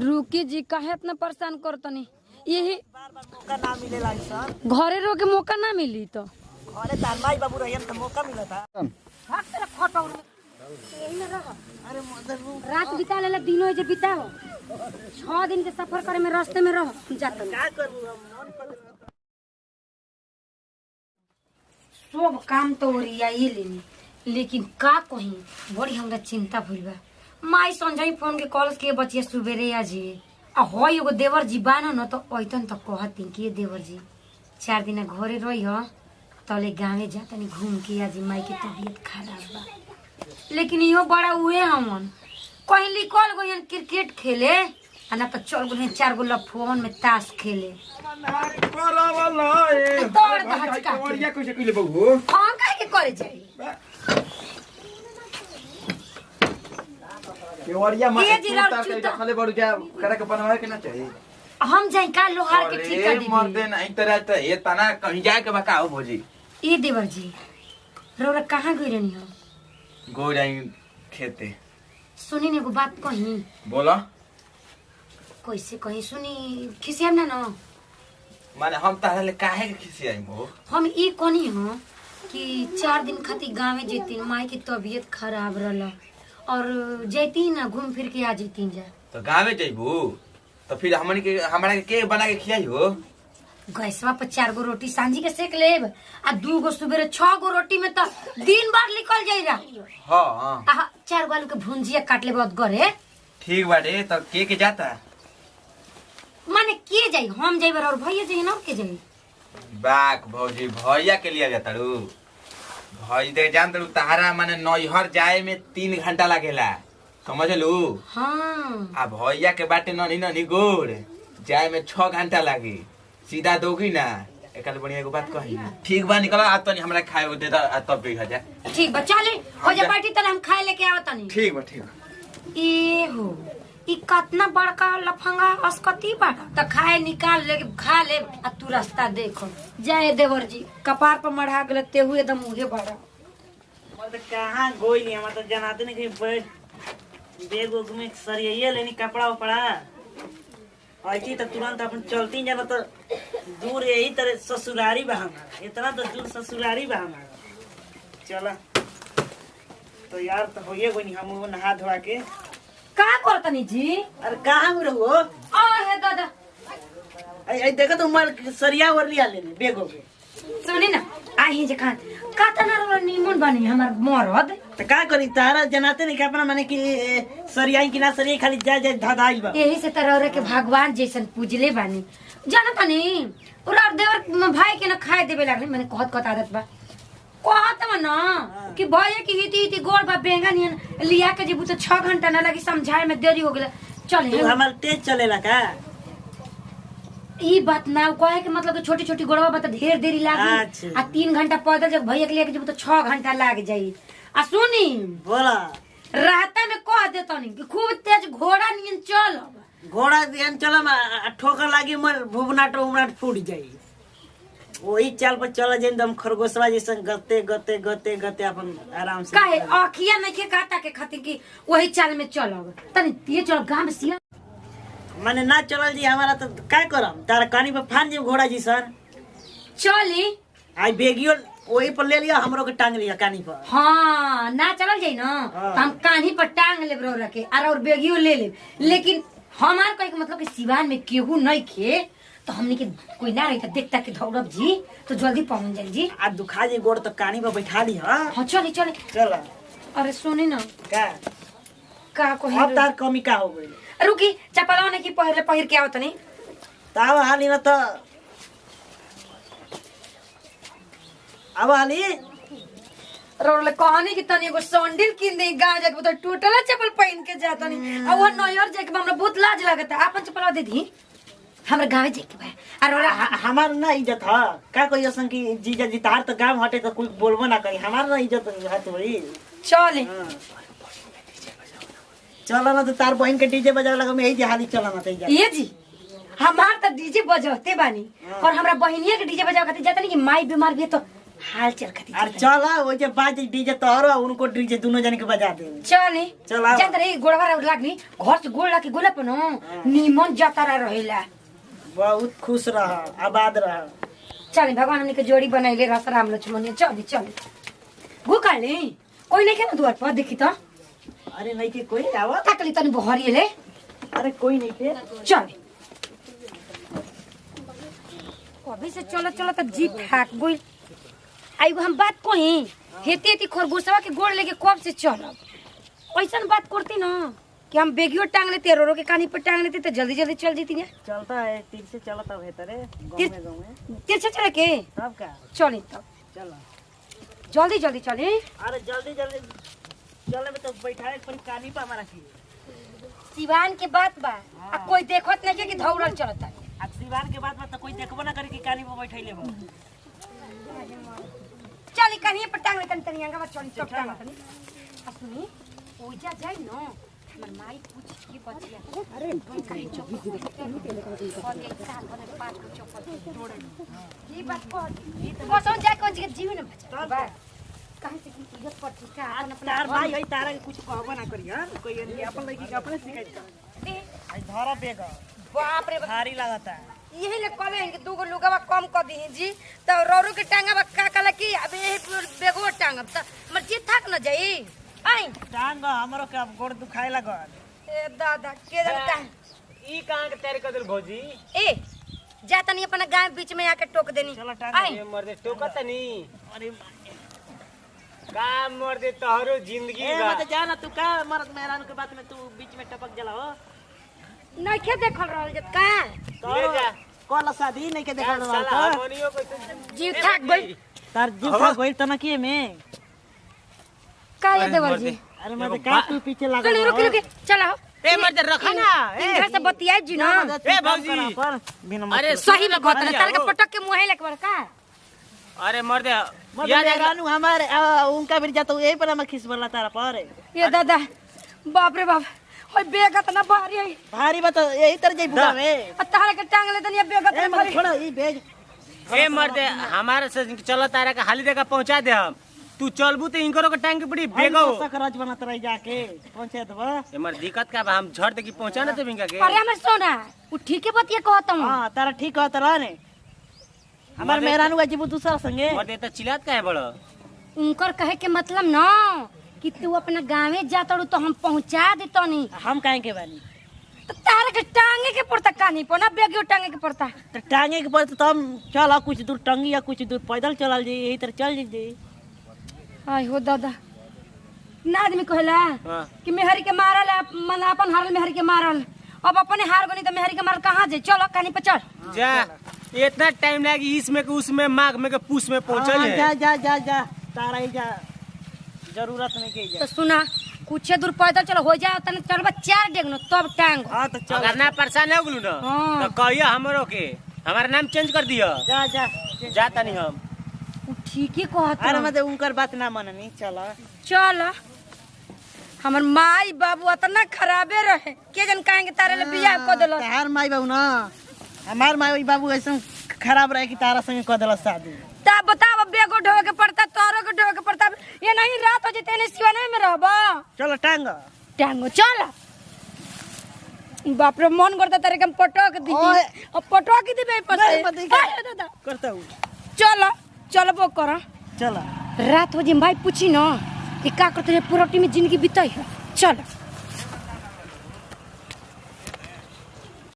रुकी जी काहे इतना परेशान करतनी यही बार बार मौका ना मिलेला सर। घरे रो के मौका ना मिली तो घरे तार माई बाबू रहन त मौका मिलता। भाग तेरा खटौ यही में रह। अरे मदर रात बिता लेला दिन हो जे बिताओ 6 दिन के सफर करे में रास्ते में रह जात का करू हम मन पर सब काम तो ओरिया ही लेनी लेकिन का कहीं बड़ी हमरा चिंता भइल बा। माई संजय फोन के कॉल के बचिए सुबेरे आज आ हो एगो देवर जी बानो न तो ओइतन त कहती कि देवर जी 4 दिन घरे रही हो तले गाँवे जा तनी घूम के आज माई के तबीयत खराब बा। लेकिन इहो बड़ा उहे हमन कहीं निकल गई क्रिकेट खेले आ ना तो चल गए 4 गो फोन में ताश खेले। दौड़ धचका कैसे कइले बहू हां काहे के करे जाई केवड़िया में ये जी राव तार के चूता। खाले बड़ू जा करे के बनवाए के ना चाहिए। हम जाई का लोहार के ठेका अरे मर दे दे नहीं तरह त ये तना कहीं जाए के बकाओ भौजी ए देवर जी रोरा कहाँ गई रहनी हो गो जाई खेते। सुनी ने एगो बात कही बोला कैसे कही सुनी खिसियाम ना न माने हम तारे काहे के खिसी आई हो हम ई कनी हो कि 4 दिन खातिर गाँवे जेती माई की तबीयत खराब रहला और जैती ना घूम फिर के आ जैती जा तो गांवे जाइबू तो फिर हमन के हमरा के बना के खियाई हो। गैसवा पर 4 गो रोटी सांझी के सेक लेब आ 2 गो सुबेरे 6 गो रोटी में तो दिन भर निकल जाइरा। हां आ 4 गो आलू के भुंजिया काट ले बहुत गरे ठीक बाटे तो के जाता माने के जाई हम जाइब और भैया जाई ना के जाई बाक भौजी भैया के लिए जाता रू भौजी देख जान तू तहारा माने नैहर जाए में 3 घंटा लागेला समझ लू। हां आ भैया के बाटे ननी ननी गोड़ जाए में 6 घंटा लागी सीधा दोगी ना एकल बढ़िया एगो बात कही ठीक बा निकल आ तनी हमरा खाए को दे दा तब भी खा जा ठीक बा चले हो जा पार्टी तले हम खाए लेके आवत तनी ठीक बा ए हो ई कितना बड़का लफंगा अस्कती बाड़ा त खाए निकाल ले खा ले आ तू रास्ता देखो जाए देवर जी कपार पर मढ़ा गेल तेहू एकदम उहे बाड़ा मत कहां गोइली हम तो जनाते नहीं कि बैठ बैग उग में सरिये लेनी कपड़ा उपड़ा ऐसी तो तुरंत अपन चलती जाना तो दूर यही तरह ससुरारी बा हमारा इतना तो दूर ससुरारी बा हमारा चला तो यार तो होइए कोई नहीं हम वो नहा धोआ के का करतनी जी अरे कहाँ में रहो आ हे दादा आई देखो तो मर सरिया वर लिया लेने बेगो के सुनी ना आई जे खान कातना रो नीमन बनी हमर मरद तो का करी तारा जनाते नहीं कि अपना माने कि सरिया की ना सरिया खाली जा जा धधाइल बा यही से तरह के भगवान जैसन पूजले बानी जाना तनी और देवर भाई के ना खाए देवे लागले मैंने कहत आदत बा कहत ना कि भैया की हिती गोड़ बा बेंगा नियन लिया के जेबू तो 6 घंटा ना लगी समझाए में देरी हो गेला चले तू हमार तेज चलेला का ई बात ना कहे के मतलब कि छोटी छोटी गोड़वा बता ढेर देरी लागी अच्छा। आ 3 घंटा पैदल जब भैया के लेके जेबू तो 6 घंटा लाग जाई आ सुनी बोला रास्ता में कह देतनी कि खूब तेज घोड़ा नियन चल घोड़ा दियन चलम ठोकर लागी मर भुवनाट उमनाट फूट जाई वही चाल पर चल जाए एकदम खरगोशवा जैसे गते गते गते गते अपन आराम से काहे अखिया में के काटा के खातिर की वही चाल में चलब तनी ये चल गांव में सिया माने ना चलल जी हमारा तो का करम तारा कानी पे फान जी घोड़ा जी सर चली आई बेगियो वही पर ले लिया हमरो के टांग लिया कानी पर हाँ ना चलल जाई ना हाँ। तो हम कान्ही पर टांग लेब रो रखे और बेगियो ले लेब लेकिन हमार कहे के मतलब कि सिवान में केहू नहीं खे तो हमने के कोई ना रही तो देखता कि दौड़ब जी तो जल्दी पहुंच जाई जी आ दुखा जी गोड़ तो कानी पर बैठा ली हां हाँ चले चले चल अरे सुनी ना का का अब कही तार कमी का हो गई रुकी चपलवा ने की पहिर के आवत नहीं ताव हाली न तो अब हाली रोले कहानी की तनी एगो सैंडल किन दे गांव जाके तो टूटला चप्पल पहन के जाता नहीं और वो नयर जाके हमरा बहुत लाज लगता अपन चप्पल दे दी हमरा गांव जाके बा और हमार ना इज्जत है का कोई असन की जीजा जी तार तो गांव हटे तो कोई बोलबो ना करी हमार ना इज्जत है तो भाई चले चलो ना तो तार बहन के डीजे बजावे लगा मैं यही जहाली चला ना तो ये जी हमार तो डीजे बजते बानी और हमरा बहनिया के डीजे बजावे खातिर जाता नहीं कि माई बीमार भी है तो हाल चल खातिर अरे चला वो जे बाज डीजे तोहरो उनको डीजे दोनों जन के बजा दे। चले चला। जात रे गोड़वा लागनी घर से गोड़ लाके गोला पनो नीमन जातारा रहेला। बहुत खुश रह आबाद रह। चले भगवान हमने के जोड़ी बनैले रस राम लक्ष्मण चल चल गो काले कोई नहीं के ना द्वार पर देखी त अरे नहीं के कोई आवत। ताकली तनी बहरी ले अरे कोई नहीं के चल अभी से चलो चलो त जीप हाक गई आइगो हम बात कही हेती हेती खरगोशवा के गोड़ लेके कब से चलब ऐसा बात करती ना कि हम बेगियो टांग लेते रोरो के कानी पर टांग लेते तो जल्दी जल्दी चल जीती ना। चलता है तीर से चलता बेहतर है गांव में तीर से चले के तब का चली तब चलो जल्दी जल्दी चले। अरे जल्दी जल्दी चले में तो बैठाए पर कानी पर हमारा की सिवान के बात बा आ कोई देखत नहीं कि धौरल चलता आज दीवार के बाद में तो कोई देखबो ना करे कि कानी पर बैठैले हो। चली कहीं पर टांग लेते तनी आंगा चली सब टांग तनी असुनी ओजा जाई न हमर माई पूछ के बचिया अरे कहीं चौकी दे और एक साल बने 5 को चप्पल जोड़े की बात कह वो समझ जाए कौन चीज जीवन में बचा बा कहां से की इज्जत पर का अपन अपना तार भाई है तारा के कुछ कहबो ना करी हां कोई ये अपन लड़की के अपने सिखाई दे आई धरा बेगा बाप रे भारी लागता है यही ले कहले कि दूगो लुगावा कम कर दी जी त रोरो के टांगा का कला की अब यही बेगो टांगब त हमर जीत थक न जाई आई टांग हमरो के अब गोड़ दुखाए लागल। ए दादा के जनता ई कहां के तैयारी कर दिल भौजी ए जा तनी अपना गांव बीच में आके टोक देनी चलो टांग आई ये मर्दे टोकत नहीं अरे का मर्दे तोहरो जिंदगी ए बा मत जाना तू का मरद मेहरान के बात में तू बीच में टपक जला हो नहीं के देखल रहल जत का ले जा कल शादी नहीं के देखल साला रहल हारमोनियो को जीव थक गई तार जीव था गोइल तना के में का ये देवर जी अरे मत का तू पीछे लागल रुक रुक रुक चला हो ए मर्दे रखा ना घर से बतियाई जी ना ए भौजी अरे सही में कहत तार के पटक के मुंह लेके बर का अरे मर्दे यार रानू हमारे उनका भी जाता यही पर हम खिस बोला तारा पर ये दादा बाप रे बाप ओए बेगत ना भारी है भारी बता यही तर जई बुआ में तारे के टांग ले तनी बेगत ए ना मत भारी छोड़ ई भेज ए मर्दे हमारे से चलो तारा का हाली देगा पहुंचा दे हम तू चलबू तो इनकरो के टांग के पड़ी बेगो सकराज बनत रह जाके पहुंचे दबा ए मर दिक्कत का बा हम झट दे की पहुंचा ना देबिंगा के अरे हमर सोना उ ठीक है बतिया कहत हूं हां तारा ठीक है तारा ने हमार मेहरानू अजीब दूसरा संगे मर्दे त चिल्लात काहे बड़ो उनकर कहे के मतलब ना कि तू अपना गांवे जातड़ू तो हम पहुंचा देतनी हम काहे के बानी तो तारे के टांगे के पड़ता कानी पर ना बेगियो टांगे के पड़ता तो टांगे के पर तो हम चल कुछ दूर टंगी या कुछ दूर पैदल चलल जी यही तरह चल जी आई हो दादा ना आदमी कहला हां कि मेहरी के मारल मन अपन हारल मेहरी के मारल अब अपने हार गनी तो मेहरी के मारल कहां जाए चलो कानी पे चल जा इतना टाइम लागी इसमें के उसमें माघ में के पूस में पहुंचल है जा जा जा जा तारा ही जा जरूरत नहीं के जा तो सुना कुछ दूर पैदल चलो हो जाओ तने चलबा 4 डेग न तब टांग हां तो चल अगर ना परेशान हो गेलू ना हाँ। तो कहिया हमरो के हमारा नाम चेंज कर दियो जा जा जा तनी हम उ ठीक ही कहत अरे मत उनकर बात ना मननी चल चल हमर माई बाबू इतना खराबे रहे के जन कहेंगे तारे ले बियाह को देलो तार माई बाबू ना हमार माई बाबू ऐसा खराब रहे कि तारा संगे कर देला शादी ता बताओ बेगो ढोवे के पड़ता तोरो के ढोवे के पड़ता ये नहीं रात हो जते ने सिवाने में रहबो चलो टांग टांगो चल बाप रे मन करता तारे के हम पटक दी ओए। अब पटक दी बे पसे नहीं, पति का- अरे दादा करता हूँ चलो चलबो कर चला रात हो जे भाई पूछी ना कि का करते रे पूरा टीम जिंदगी बिताई है चल